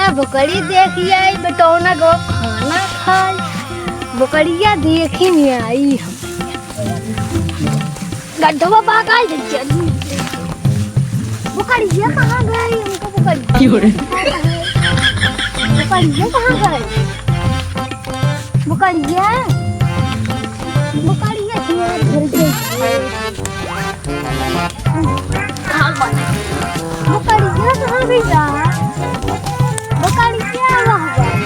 ना बकरी देखिए बेटौना को खाना खाए बकरिया देखी नहीं आई हम गड्ढवा पाका बकरिया कहाँ गई हमको बकरिया कहाँ गई बकरिया बकरिया घर गई बकरिया कहाँ गई यार बकरिया वहाँ गई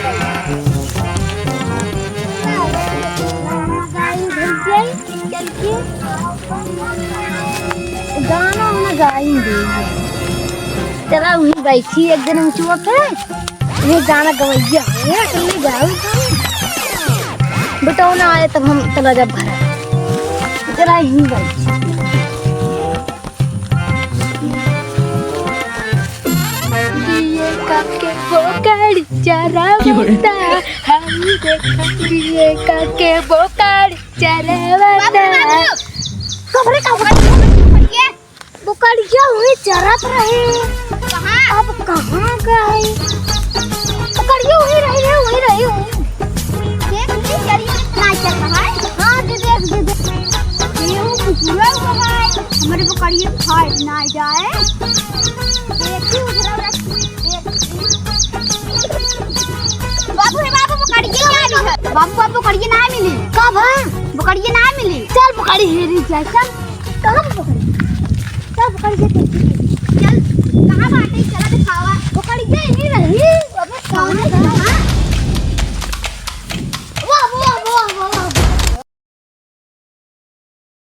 गाना ना गाएंगे चला वहीं बैठी एक दिन हम चुप है ये गाना गवैया है तुमने गाओ बटौना आए तब हम चला जब भरा चला यहीं बैठी ये काके बोकर चरावता हम देखिए काके बोकर चरावता कबरे का बुकड़िया हुई चरत रहे कहाँ अब कहाँ गए बुकड़िया वही रही देख ली चरी ना चल रहा है हाँ देख ये पूरा हुआ है हमारे बुकड़िया खाए ना जाए देखी उधर बाबू बुकड़िया ना मिली बाबू बुकड़िया ना मिली कब है बुकड़िया ना मिली चल बुकड़ी हेरी जाए चल कहाँ बुकड़ी चल बुकड़ी चल कहाँ बाटे चला दिखावा बुकड़ी